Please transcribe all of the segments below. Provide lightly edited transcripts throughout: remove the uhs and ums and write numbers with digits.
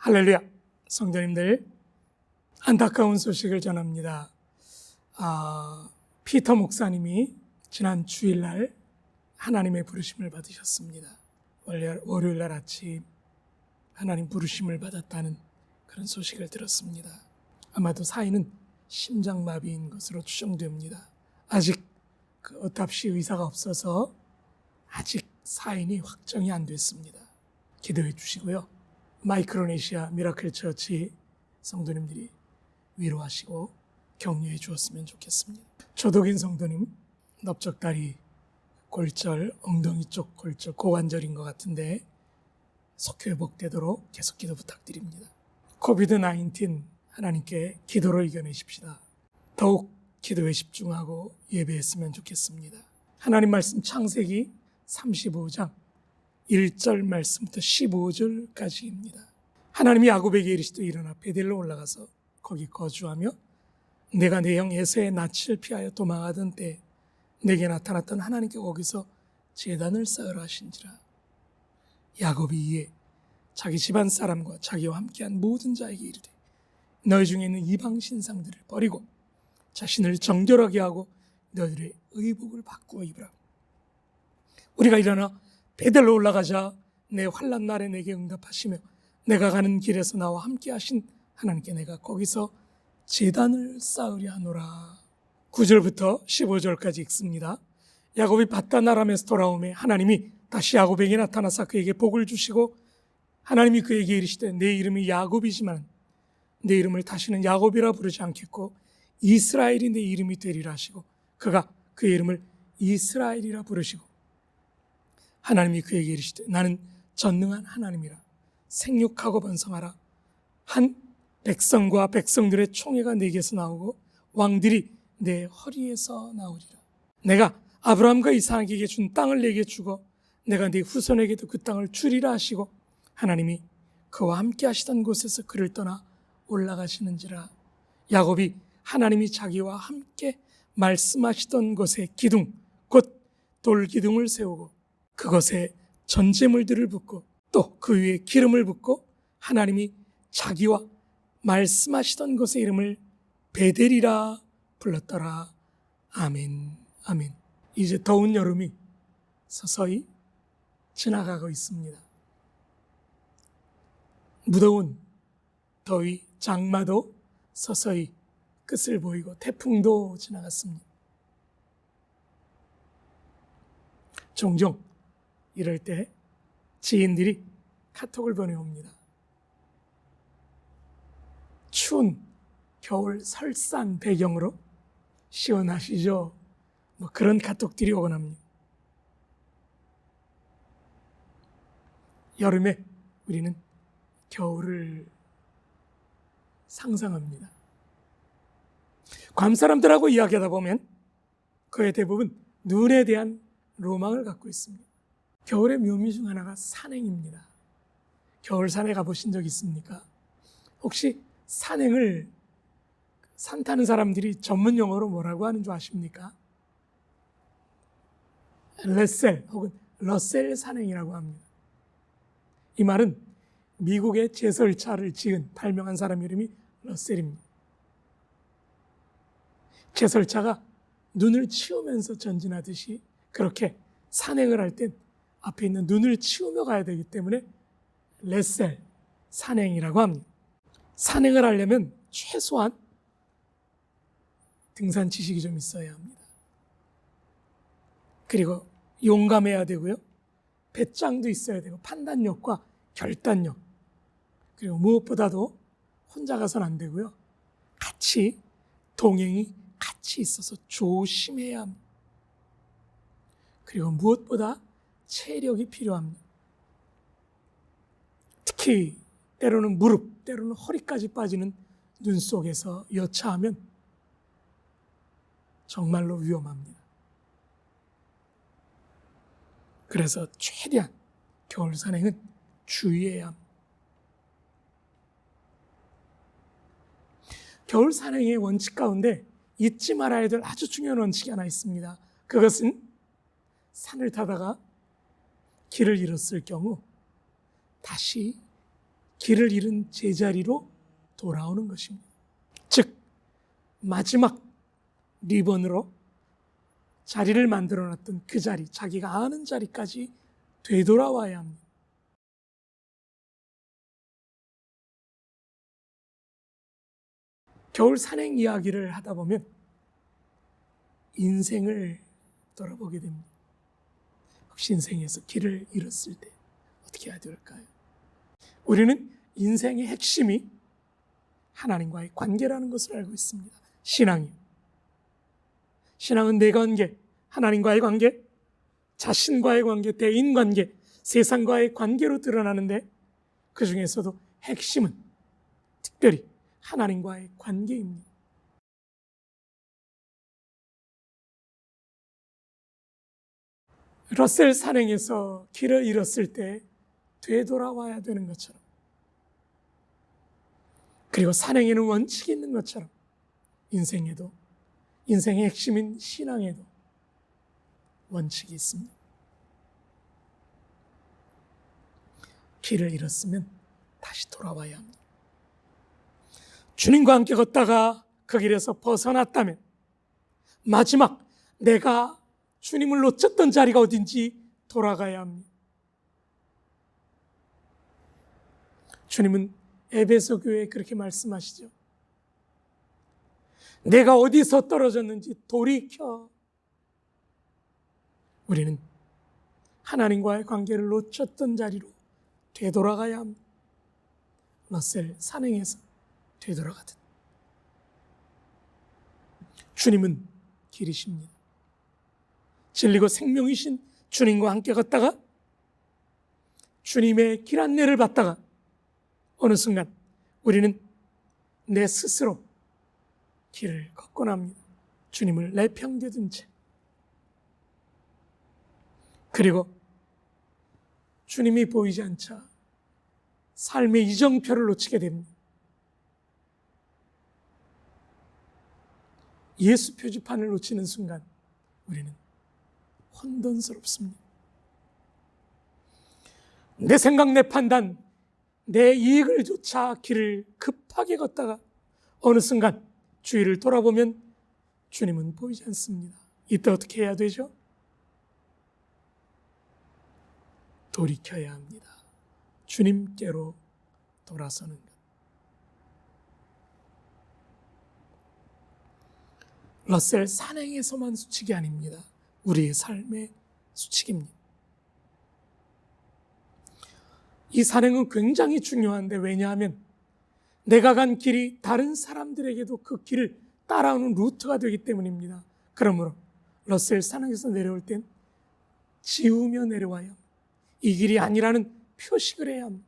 할렐루야, 성도님들, 안타까운 소식을 전합니다. 피터 목사님이 지난 주일날 하나님의 부르심을 받으셨습니다. 월요일날 아침 하나님 부르심을 받았다는 그런 소식을 들었습니다. 아마도 사인은 심장마비인 것으로 추정됩니다. 아직 그 오탑시 의사가 없어서 아직 사인이 확정이 안 됐습니다. 기도해 주시고요. 마이크로네시아 미라클 처치 성도님들이 위로하시고 격려해 주었으면 좋겠습니다. 조독인 성도님, 넓적다리 골절, 엉덩이 쪽 골절, 고관절인 것 같은데 속히 회복되도록 계속 기도 부탁드립니다. 코비드-19 하나님께 기도로 이겨내십시다. 더욱 기도에 집중하고 예배했으면 좋겠습니다. 하나님 말씀 창세기 35장 1절 말씀부터 15절까지입니다. 하나님이 야곱에게 이르시되 일어나 베델로 올라가서 거기 거주하며 내가 내 형 에서의 낯을 피하여 도망하던 때 내게 나타났던 하나님께 거기서 제단을 쌓으라 하신지라. 야곱이 이에 자기 집안 사람과 자기와 함께한 모든 자에게 이르되 너희 중에 있는 이방 신상들을 버리고 자신을 정결하게 하고 너희들의 의복을 바꾸어 입으라. 우리가 일어나 베델로 올라가자 내 환난 날에 내게 응답하시며 내가 가는 길에서 나와 함께 하신 하나님께 내가 거기서 제단을 쌓으려 하노라. 9절부터 15절까지 읽습니다. 야곱이 밧단 아람에서 돌아오매 하나님이 다시 야곱에게 나타나사 그에게 복을 주시고 하나님이 그에게 이르시되 내 이름이 야곱이지만 내 이름을 다시는 야곱이라 부르지 않겠고 이스라엘이 내 이름이 되리라 하시고 그가 그의 이름을 이스라엘이라 부르시고 하나님이 그에게 이르시되 나는 전능한 하나님이라 생육하고 번성하라. 한 백성과 백성들의 총회가 내게서 나오고 왕들이 내 허리에서 나오리라. 내가 아브라함과 이삭에게 준 땅을 내게 주고 내가 네 후손에게도 그 땅을 주리라 하시고 하나님이 그와 함께 하시던 곳에서 그를 떠나 올라가시는지라. 야곱이 하나님이 자기와 함께 말씀하시던 곳에 기둥 곧 돌기둥을 세우고 그것에 전제물들을 붓고 또 그 위에 기름을 붓고 하나님이 자기와 말씀하시던 곳의 이름을 베델이라 불렀더라. 아멘, 아멘. 이제 더운 여름이 서서히 지나가고 있습니다. 무더운 더위, 장마도 서서히 끝을 보이고 태풍도 지나갔습니다. 종종 이럴 때 지인들이 카톡을 보내옵니다. 추운 겨울 설산 배경으로 시원하시죠? 그런 카톡들이 오곤 합니다. 여름에 우리는 겨울을 상상합니다. 괌 사람들하고 이야기하다 보면 거의 대부분 눈에 대한 로망을 갖고 있습니다. 겨울의 묘미 중 하나가 산행입니다. 겨울 산에 가보신 적 있습니까? 혹시 산행을 산 타는 사람들이 전문 용어로 뭐라고 하는 줄 아십니까? 레셀 혹은 러셀 산행이라고 합니다. 이 말은 미국의 제설차를 지은 발명한 사람 이름이 러셀입니다. 제설차가 눈을 치우면서 전진하듯이 그렇게 산행을 할 땐 앞에 있는 눈을 치우며 가야 되기 때문에 레셀 산행이라고 합니다. 산행을 하려면 최소한 등산 지식이 좀 있어야 합니다. 그리고 용감해야 되고요. 배짱도 있어야 되고 판단력과 결단력. 그리고 무엇보다도 혼자 가서는 안 되고요. 같이 동행이 같이 있어서 조심해야 합니다. 그리고 무엇보다 체력이 필요합니다. 특히 때로는 무릎, 때로는 허리까지 빠지는 눈 속에서 여차하면 정말로 위험합니다. 그래서 최대한 겨울 산행은 주의해야 합니다. 겨울 산행의 원칙 가운데 잊지 말아야 될 아주 중요한 원칙이 하나 있습니다. 그것은 산을 타다가 길을 잃었을 경우 다시 길을 잃은 제자리로 돌아오는 것입니다. 즉 마지막 리본으로 자리를 만들어놨던 그 자리, 자기가 아는 자리까지 되돌아와야 합니다. 겨울 산행 이야기를 하다 보면 인생을 돌아보게 됩니다. 혹시 인생에서 길을 잃었을 때 어떻게 해야 될까요? 우리는 인생의 핵심이 하나님과의 관계라는 것을 알고 있습니다. 신앙이요. 신앙은 내 관계, 하나님과의 관계, 자신과의 관계, 대인관계, 세상과의 관계로 드러나는데 그 중에서도 핵심은 특별히 하나님과의 관계입니다. 러셀 산행에서 길을 잃었을 때 되돌아와야 되는 것처럼, 그리고 산행에는 원칙이 있는 것처럼 인생에도, 인생의 핵심인 신앙에도 원칙이 있습니다. 길을 잃었으면 다시 돌아와야 합니다. 주님과 함께 걷다가 그 길에서 벗어났다면 마지막 내가 주님을 놓쳤던 자리가 어딘지 돌아가야 합니다. 주님은 에베소 교회에 그렇게 말씀하시죠. 내가 어디서 떨어졌는지 돌이켜. 우리는 하나님과의 관계를 놓쳤던 자리로 되돌아가야 합니다. 러셀 산행에서 되돌아가듯 주님은 길이십니다. 진리고 생명이신 주님과 함께 걷다가 주님의 길 안내를 받다가 어느 순간 우리는 내 스스로 길을 걷곤 합니다. 주님을 내팽겨둔 채. 그리고 주님이 보이지 않자 삶의 이정표를 놓치게 됩니다. 예수 표지판을 놓치는 순간 우리는 혼돈스럽습니다. 내 생각, 내 판단, 내 이익을 쫓아 길을 급하게 걷다가 어느 순간 주위를 돌아보면 주님은 보이지 않습니다. 이때 어떻게 해야 되죠? 돌이켜야 합니다. 주님께로 돌아서는 것. 러셀 산행에서만 수칙이 아닙니다. 우리의 삶의 수칙입니다. 이 산행은 굉장히 중요한데, 왜냐하면 내가 간 길이 다른 사람들에게도 그 길을 따라오는 루트가 되기 때문입니다. 그러므로 러셀 산행에서 내려올 땐 지우며 내려와야 합니다. 이 길이 아니라는 표식을 해야 합니다.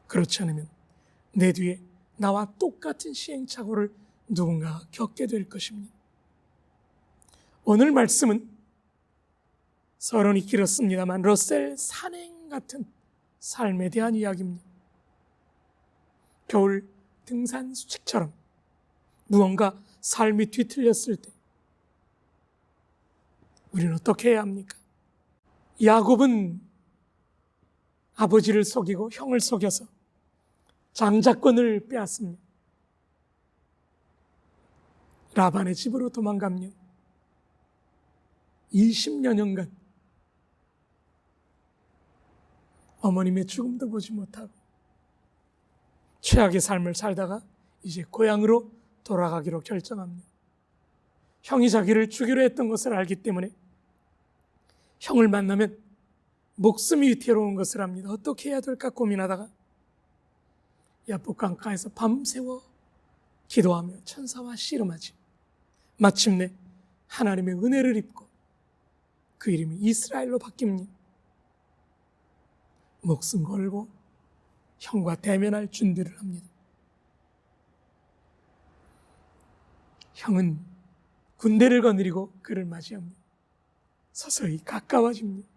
그렇지 않으면 내 뒤에 나와 똑같은 시행착오를 누군가 겪게 될 것입니다. 오늘 말씀은 서론이 길었습니다만 러셀 산행 같은 삶에 대한 이야기입니다. 겨울 등산 수칙처럼 무언가 삶이 뒤틀렸을 때 우리는 어떻게 해야 합니까? 야곱은 아버지를 속이고 형을 속여서 장자권을 빼앗습니다. 라반의 집으로 도망갑니다. 20여 년간 어머님의 죽음도 보지 못하고 최악의 삶을 살다가 이제 고향으로 돌아가기로 결정합니다. 형이 자기를 죽이려 했던 것을 알기 때문에 형을 만나면 목숨이 위태로운 것을 압니다. 어떻게 해야 될까 고민하다가 야복 강가에서 밤새워 기도하며 천사와 씨름하지 마침내 하나님의 은혜를 입고 그 이름이 이스라엘로 바뀝니다. 목숨 걸고 형과 대면할 준비를 합니다. 형은 군대를 거느리고 그를 맞이합니다. 서서히 가까워집니다.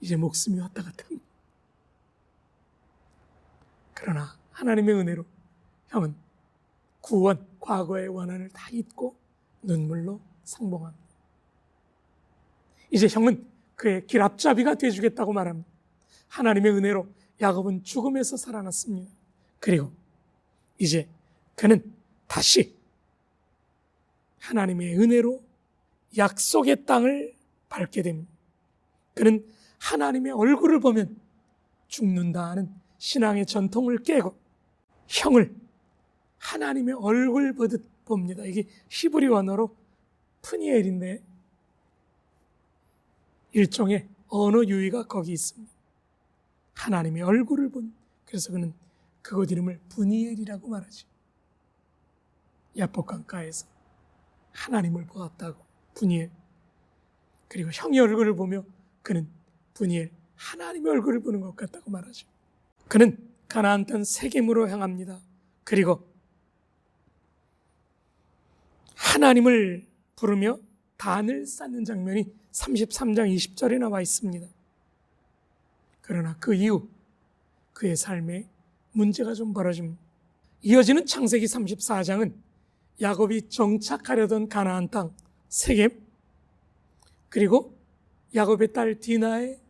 이제 목숨이 왔다 갔다 합니다. 그러나 하나님의 은혜로 형은 구원, 과거의 원한을 다 잊고 눈물로 상봉합니다. 이제 형은 그의 길 앞잡이가 되어주겠다고 말합니다. 하나님의 은혜로 야곱은 죽음에서 살아났습니다. 그리고 이제 그는 다시 하나님의 은혜로 약속의 땅을 밟게 됩니다. 그는 하나님의 얼굴을 보면 죽는다 하는 신앙의 전통을 깨고 형을 하나님의 얼굴 보듯 봅니다. 이게 히브리 언어로 푸니엘인데 일종의 언어 유희가 거기 있습니다. 하나님의 얼굴을 본, 그래서 그는 그곳 이름을 브니엘이라고 말하죠. 야복강가에서 하나님을 보았다고 브니엘. 그리고 형의 얼굴을 보며 그는 브니엘, 하나님의 얼굴을 보는 것 같다고 말하죠. 그는 가나안 땅 세겜으로 향합니다. 그리고 하나님을 부르며 단을 쌓는 장면이 33장 20절에 나와 있습니다. 그러나 그 이후 그의 삶에 문제가 좀 벌어집니다. 이어지는 창세기 34장은 야곱이 정착하려던 가나안 땅 세겜, 그리고 야곱의 딸 디나의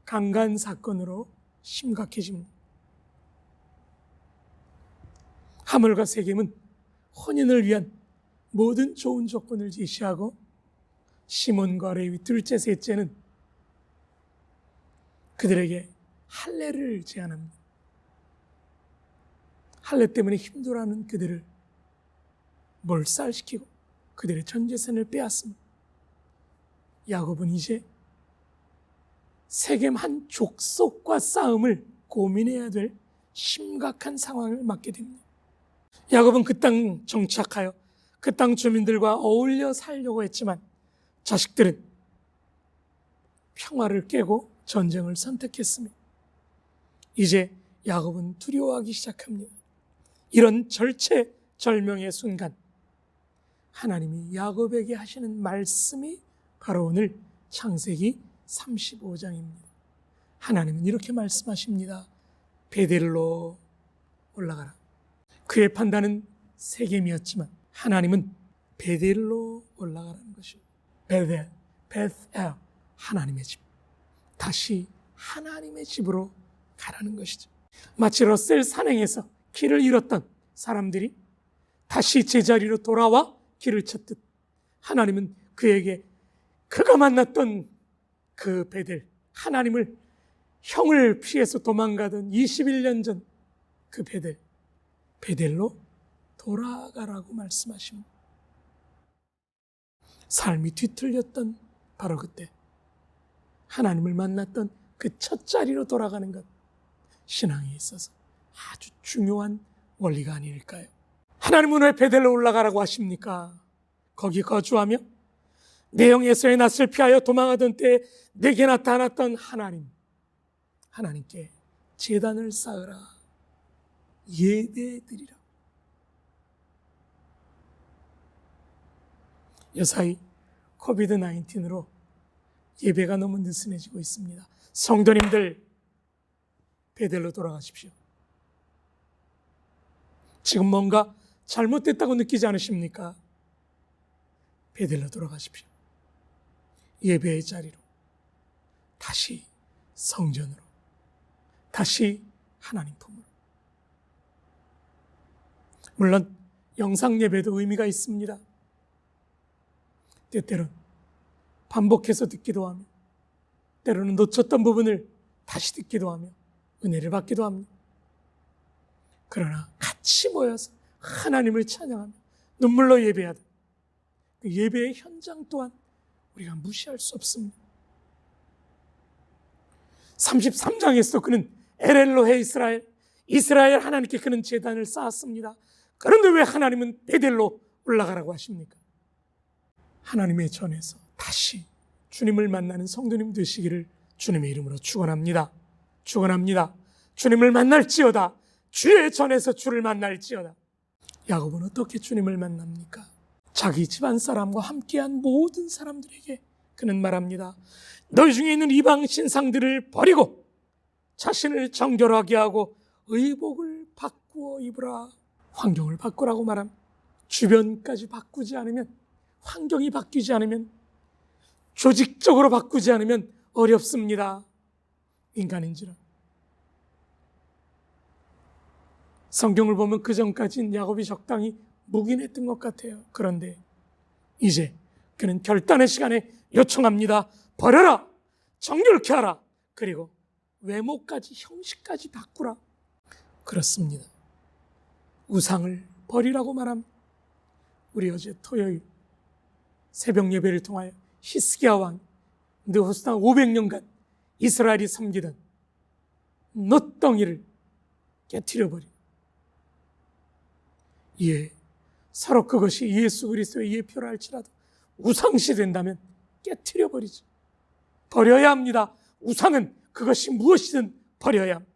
강간 사건으로 심각해집니다. 하물과 세겜은 혼인을 위한 모든 좋은 조건을 제시하고 시몬과 레위 둘째 셋째는 그들에게 할례를 제안합니다. 할례 때문에 힘들어하는 그들을 몰살시키고 그들의 전 재산을 빼앗습니다. 야곱은 이제 세겜 한 족속과 싸움을 고민해야 될 심각한 상황을 맞게 됩니다. 야곱은 그 땅 정착하여 그 땅 주민들과 어울려 살려고 했지만 자식들은 평화를 깨고 전쟁을 선택했습니다. 이제 야곱은 두려워하기 시작합니다. 이런 절체절명의 순간 하나님이 야곱에게 하시는 말씀이 바로 오늘 창세기 35장입니다. 하나님은 이렇게 말씀하십니다. 베델로 올라가라. 그의 판단은 세겜이었지만 하나님은 베델로 올라가라는 것입니다. 베델, 하나님의 집. 다시 하나님의 집으로 가라는 것이죠. 마치 러셀 산행에서 길을 잃었던 사람들이 다시 제자리로 돌아와 길을 찾듯 하나님은 그에게 그가 만났던 그 베델, 하나님을 형을 피해서 도망가던 21년 전 그 베델로 돌아가라고 말씀하십니다. 삶이 뒤틀렸던 바로 그때 하나님을 만났던 그 첫 자리로 돌아가는 것, 신앙에 있어서 아주 중요한 원리가 아닐까요? 하나님은 왜 베델로 올라가라고 하십니까? 거기 거주하며 내 형 에서의 낯을 피하여 도망하던 때에 내게 나타났던 하나님께 제단을 쌓으라, 예배드리라. 여사이 코비드-19으로 예배가 너무 느슨해지고 있습니다. 성도님들 베델로 돌아가십시오. 지금 뭔가 잘못됐다고 느끼지 않으십니까? 베델로 돌아가십시오. 예배의 자리로, 다시 성전으로, 다시 하나님 품으로. 물론 영상 예배도 의미가 있습니다. 때때론 반복해서 듣기도 하며 때로는 놓쳤던 부분을 다시 듣기도 하며 은혜를 받기도 합니다. 그러나 같이 모여서 하나님을 찬양하며 눈물로 예배하듯 그 예배의 현장 또한 우리가 무시할 수 없습니다. 33장에서 그는 에렐로헤 이스라엘 하나님께 그는 제단을 쌓았습니다. 그런데 왜 하나님은 베델로 올라가라고 하십니까? 하나님의 전에서 다시 주님을 만나는 성도님 되시기를 주님의 이름으로 축원합니다. 축원합니다. 주님을 만날지어다. 주의 전에서 주를 만날지어다. 야곱은 어떻게 주님을 만납니까? 자기 집안 사람과 함께한 모든 사람들에게 그는 말합니다. 너희 중에 있는 이방 신상들을 버리고 자신을 정결하게 하고 의복을 바꾸어 입으라. 환경을 바꾸라고 말합니다. 주변까지 바꾸지 않으면, 환경이 바뀌지 않으면, 조직적으로 바꾸지 않으면 어렵습니다. 인간인지라. 성경을 보면 그 전까지는 야곱이 적당히 묵인했던 것 같아요. 그런데 이제 그는 결단의 시간에 요청합니다. 버려라! 정결케 하라! 그리고 외모까지, 형식까지 바꾸라. 그렇습니다. 우상을 버리라고 말합니다. 우리 어제 토요일 새벽 예배를 통하여 히스기야 왕, 느호스탄 500년간 이스라엘이 섬기던 놋덩이를 깨트려버리고, 예, 서로 그것이 예수 그리스도의 예표라 할지라도 우상시 된다면 깨트려버리죠. 버려야 합니다. 우상은 그것이 무엇이든 버려야 합니다.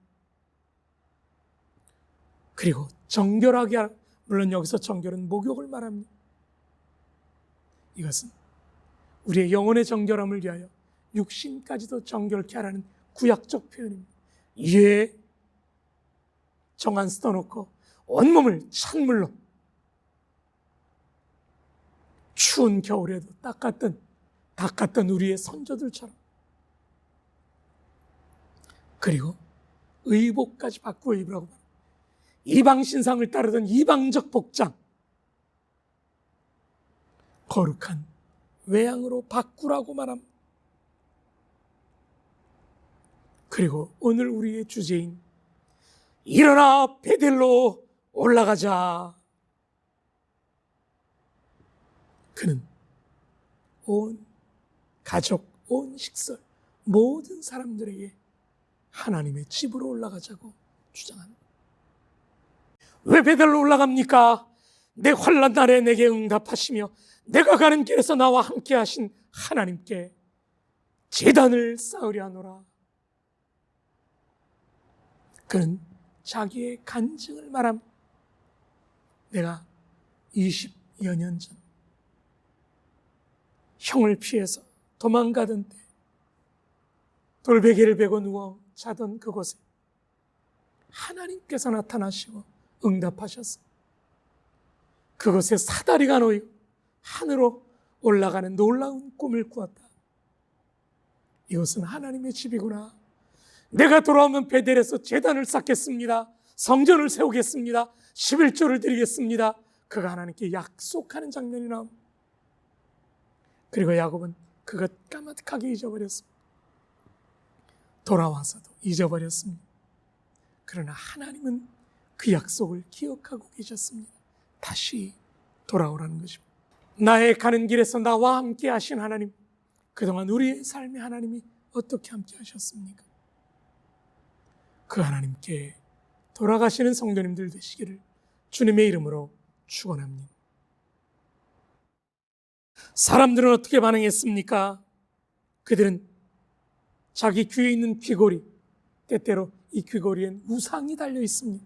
그리고 정결하게 하라. 물론 여기서 정결은 목욕을 말합니다. 이것은 우리의 영혼의 정결함을 위하여 육신까지도 정결케 하라는 구약적 표현입니다. 예, 정안 써놓고 온몸을 찬물로 추운 겨울에도 닦았던 우리의 선조들처럼, 그리고 의복까지 바꾸어 입으라고 말합니다. 이방 신상을 따르던 이방적 복장, 거룩한 외양으로 바꾸라고 말합니다. 그리고 오늘 우리의 주제인 일어나 베델로 올라가자. 그는 온 가족, 온 식설, 모든 사람들에게 하나님의 집으로 올라가자고 주장합니다. 왜 베델로 올라갑니까? 내 환난 날에 내게 응답하시며 내가 가는 길에서 나와 함께 하신 하나님께 제단을 쌓으려 하노라. 그는 자기의 간증을 말합니다. 내가 20여 년 전 형을 피해서 도망가던 때 돌베개를 베고 누워 자던 그곳에 하나님께서 나타나시고 응답하셨습니다. 그곳에 사다리가 놓이고 하늘로 올라가는 놀라운 꿈을 꾸었다. 이것은 하나님의 집이구나. 내가 돌아오면 베델에서 제단을 쌓겠습니다. 성전을 세우겠습니다. 11조를 드리겠습니다. 그가 하나님께 약속하는 장면이 나옵니다. 그리고 야곱은 그것 까마득하게 잊어버렸습니다. 돌아와서도 잊어버렸습니다. 그러나 하나님은 그 약속을 기억하고 계셨습니다. 다시 돌아오라는 것입니다. 나의 가는 길에서 나와 함께 하신 하나님, 그동안 우리의 삶의 하나님이 어떻게 함께 하셨습니까? 그 하나님께 돌아가시는 성도님들 되시기를 주님의 이름으로 축원합니다. 사람들은 어떻게 반응했습니까? 그들은 자기 귀에 있는 귀걸이, 때때로 이 귀걸이엔 우상이 달려 있습니다.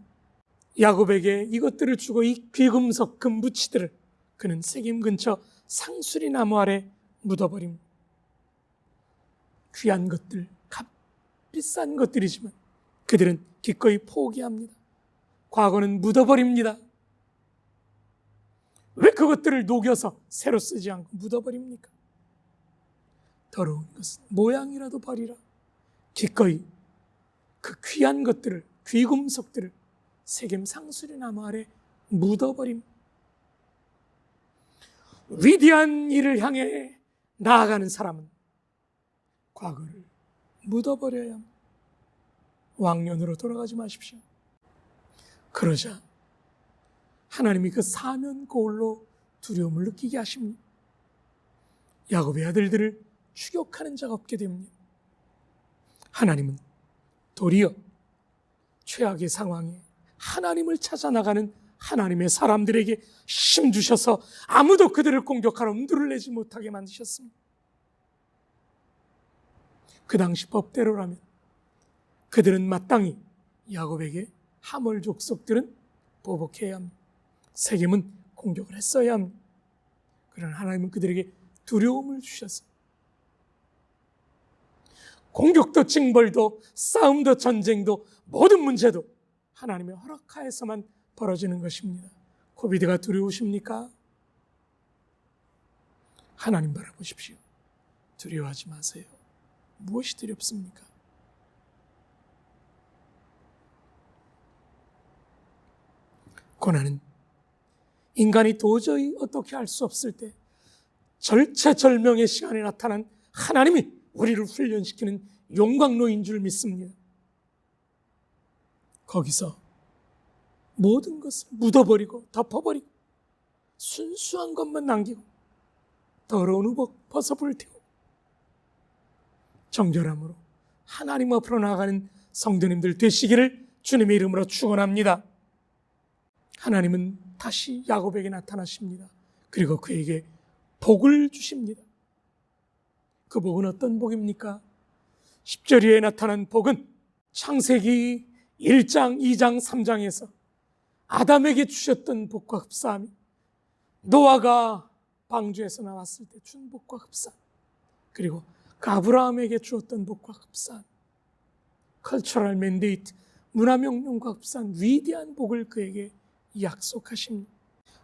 야곱에게 이것들을 주고 이 귀금속 금부치들을 그는 세겜 근처 상수리 나무 아래 묻어버립니다. 귀한 것들, 값비싼 것들이지만 그들은 기꺼이 포기합니다. 과거는 묻어버립니다. 왜 그것들을 녹여서 새로 쓰지 않고 묻어버립니까? 더러운 것은 모양이라도 버리라. 기꺼이 그 귀한 것들을, 귀금속들을 세겜 상수리 나무 아래 묻어버립니다. 위대한 일을 향해 나아가는 사람은 과거를 묻어버려야 합니다. 왕년으로 돌아가지 마십시오. 그러자 하나님이 그 사면 거울로 두려움을 느끼게 하십니다. 야곱의 아들들을 추격하는 자가 없게 됩니다. 하나님은 도리어 최악의 상황에 하나님을 찾아 나가는 하나님의 사람들에게 힘 주셔서 아무도 그들을 공격하러 엄두를 내지 못하게 만드셨습니다. 그 당시 법대로라면 그들은 마땅히 야곱에게 하몰 족속들은 보복해야 합니다. 세겜은 공격을 했어야 합니다. 그러나 하나님은 그들에게 두려움을 주셨습니다. 공격도 징벌도 싸움도 전쟁도 모든 문제도 하나님의 허락하에서만 벌어지는 것입니다. 코비드가 두려우십니까? 하나님 바라보십시오. 두려워하지 마세요. 무엇이 두렵습니까? 고난은 인간이 도저히 어떻게 할 수 없을 때 절체절명의 시간에 나타난 하나님이 우리를 훈련시키는 용광로인 줄 믿습니다. 거기서 모든 것을 묻어버리고 덮어버리고 순수한 것만 남기고 더러운 우복 벗어불 태우고 정결함으로 하나님 앞으로 나아가는 성도님들 되시기를 주님의 이름으로 축원합니다. 하나님은 다시 야곱에게 나타나십니다. 그리고 그에게 복을 주십니다. 그 복은 어떤 복입니까? 10절 이에 나타난 복은 창세기 1장, 2장, 3장에서 아담에게 주셨던 복과 흡사하며 노아가 방주에서 나왔을 때 준 복과 흡사한, 그리고 그 아브라함에게 주었던 복과 흡사한 컬처럴 맨데이트, 문화명령과 흡사한 위대한 복을 그에게 약속하십니다.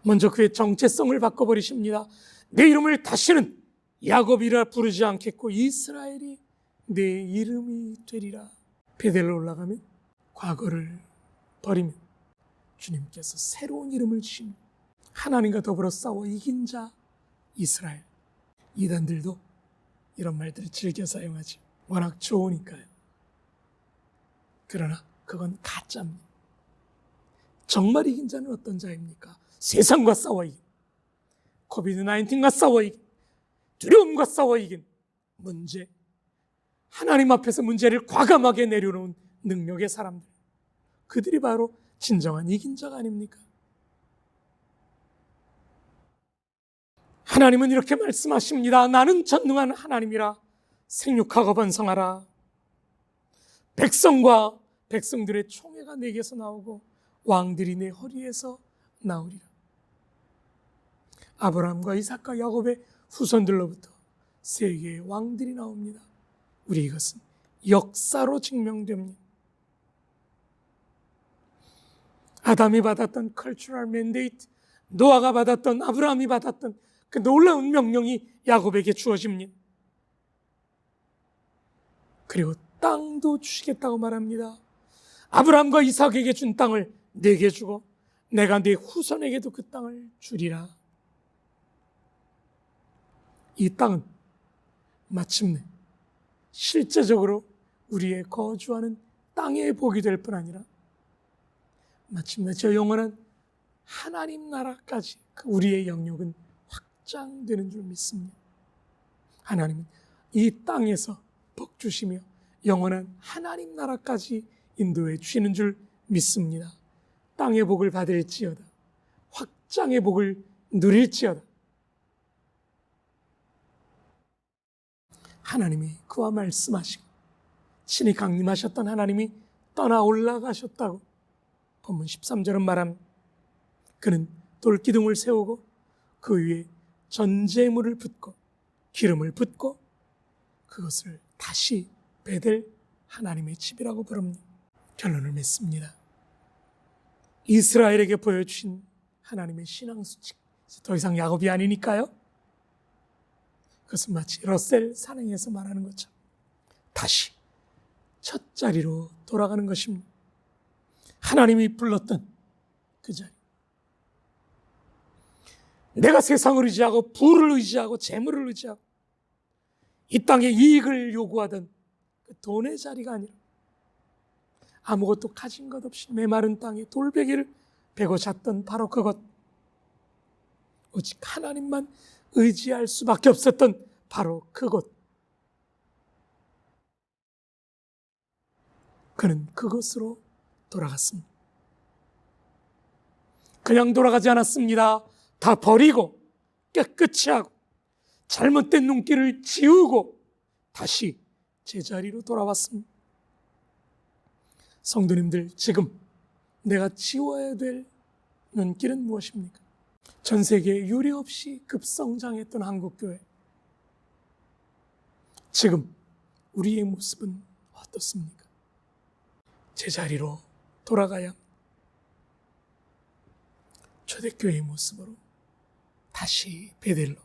먼저 그의 정체성을 바꿔버리십니다. 내 이름을 다시는 야곱이라 부르지 않겠고 이스라엘이 내 이름이 되리라. 베델로 올라가면 과거를 버리면 주님께서 새로운 이름을 주십니다. 하나님과 더불어 싸워 이긴 자 이스라엘. 이단들도 이런 말들을 즐겨 사용하죠. 워낙 좋으니까요. 그러나 그건 가짜입니다. 정말 이긴 자는 어떤 자입니까? 세상과 싸워 이긴, 코비드-19과 싸워 이긴, 두려움과 싸워 이긴, 문제, 하나님 앞에서 문제를 과감하게 내려놓은 능력의 사람들, 그들이 바로 진정한 이긴 자가 아닙니까? 하나님은 이렇게 말씀하십니다. 나는 전능한 하나님이라 생육하고 번성하라. 백성과 백성들의 총회가 내게서 나오고 왕들이 내 허리에서 나오리라. 아브라함과 이삭과 야곱의 후손들로부터 세계의 왕들이 나옵니다. 우리 이것은 역사로 증명됩니다. 아담이 받았던 컬처럴 맨데이트, 노아가 받았던, 아브라함이 받았던 그 놀라운 명령이 야곱에게 주어집니다. 그리고 땅도 주시겠다고 말합니다. 아브라함과 이삭에게 준 땅을 내게 주고 내가 네 후손에게도 그 땅을 주리라. 이 땅은 마침내 실제적으로 우리의 거주하는 땅의 복이 될 뿐 아니라 마침내 저 영원한 하나님 나라까지 우리의 영역은 확장되는 줄 믿습니다. 하나님은 이 땅에서 복 주시며 영원한 하나님 나라까지 인도해 주시는 줄 믿습니다. 땅의 복을 받을지어다, 확장의 복을 누릴지어다. 하나님이 그와 말씀하시고 친히 강림하셨던 하나님이 떠나 올라가셨다고 본문 13절은 말합니다. 그는 돌기둥을 세우고 그 위에 전제물을 붓고 기름을 붓고 그것을 다시 베델 하나님의 집이라고 부릅니다. 결론을 맺습니다. 이스라엘에게 보여주신 하나님의 신앙 수칙, 더 이상 야곱이 아니니까요. 그것은 마치 러셀 산행에서 말하는 것처럼 다시 첫 자리로 돌아가는 것입니다. 하나님이 불렀던 그 자리. 내가 세상을 의지하고 부를 의지하고 재물을 의지하고 이 땅의 이익을 요구하던 그 돈의 자리가 아니라 아무것도 가진 것 없이 메마른 땅에 돌베개를 베고 잤던 바로 그것, 오직 하나님만 의지할 수밖에 없었던 바로 그곳. 그는 그것으로 돌아갔습니다. 그냥 돌아가지 않았습니다. 다 버리고 깨끗이 하고 잘못된 눈길을 지우고 다시 제자리로 돌아왔습니다. 성도님들, 지금 내가 지워야 될 눈길은 무엇입니까? 전 세계에 유례 없이 급성장했던 한국교회, 지금 우리의 모습은 어떻습니까? 제자리로 돌아가야 합니다. 초대교회의 모습으로 다시 베델로.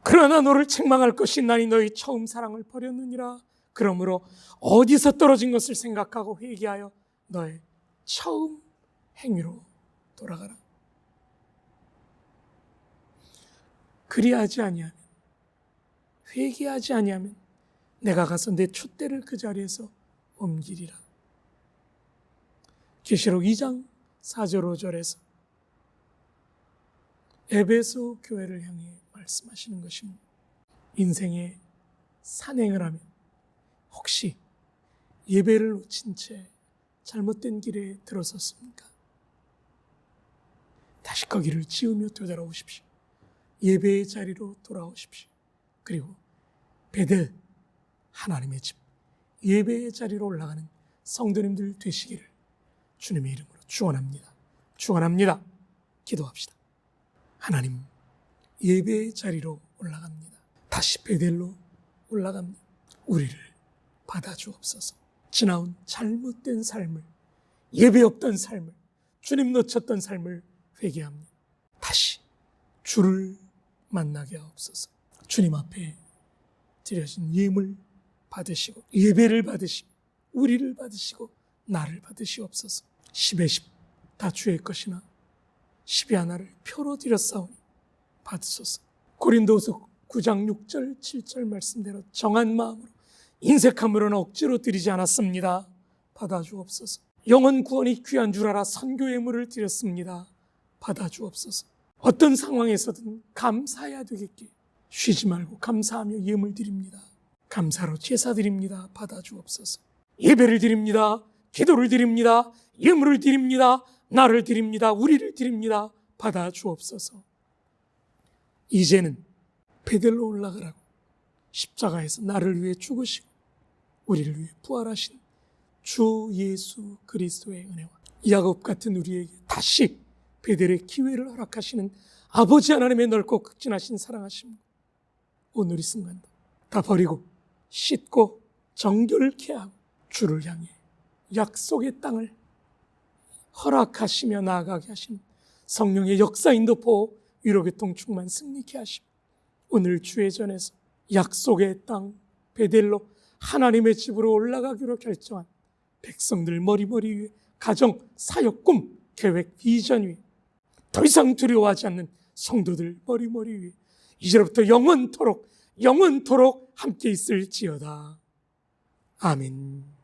그러나 너를 책망할 것이 나니 너희 처음 사랑을 버렸느니라. 그러므로 어디서 떨어진 것을 생각하고 회개하여 너의 처음 행위로 돌아가라. 그리하지 아니하면, 회개하지 아니하면 내가 가서 내 촛대를 그 자리에서 옮기리라. 계시록 2장 4절 5절에서 에베소 교회를 향해 말씀하시는 것입니다. 인생의 산행을 하면 혹시 예배를 놓친 채 잘못된 길에 들어섰습니까? 다시 거기를 지으며 되돌아오십시오. 예배의 자리로 돌아오십시오. 그리고 베델, 하나님의 집, 예배의 자리로 올라가는 성도님들 되시기를 주님의 이름으로 축원합니다. 축원합니다. 기도합시다. 하나님, 예배의 자리로 올라갑니다. 다시 베델로 올라갑니다. 우리를 받아주옵소서. 지나온 잘못된 삶을, 예배 없던 삶을, 주님 놓쳤던 삶을 회개합니다. 다시 주를 만나게 하옵소서. 주님 앞에 드려진 예물 받으시고, 예배를 받으시고, 우리를 받으시고, 나를 받으시옵소서. 10의 10 다 주의 것이나 10의 하나를 표로 드렸사오니 받으소서. 고린도후서 9장 6절 7절 말씀대로 정한 마음으로 인색함으로는 억지로 드리지 않았습니다. 받아주옵소서. 영혼 구원이 귀한 줄 알아 선교 예물을 드렸습니다. 받아주옵소서. 어떤 상황에서든 감사해야 되겠기에 쉬지 말고 감사하며 예물 드립니다. 감사로 제사 드립니다. 받아주옵소서. 예배를 드립니다. 기도를 드립니다. 예물을 드립니다. 나를 드립니다. 우리를 드립니다. 받아주옵소서. 이제는 베델로 올라가라고 십자가에서 나를 위해 죽으시고 우리를 위해 부활하신 주 예수 그리스도의 은혜와 야곱 같은 우리에게 다시 베델의 기회를 허락하시는 아버지 하나님의 넓고 극진하신 사랑하심, 오늘 이 순간도 다 버리고 씻고 정결케 하고 주를 향해 약속의 땅을 허락하시며 나아가게 하시는 성령의 역사 인도포 위로교통 충만 승리케 하시고 오늘 주의 전에서 약속의 땅 베델로 하나님의 집으로 올라가기로 결정한 백성들 머리머리 위에 가정, 사역, 꿈, 계획, 비전 위에 더 이상 두려워하지 않는 성도들 머리머리 위에 이제부터 영원토록 함께 있을지어다. 아멘.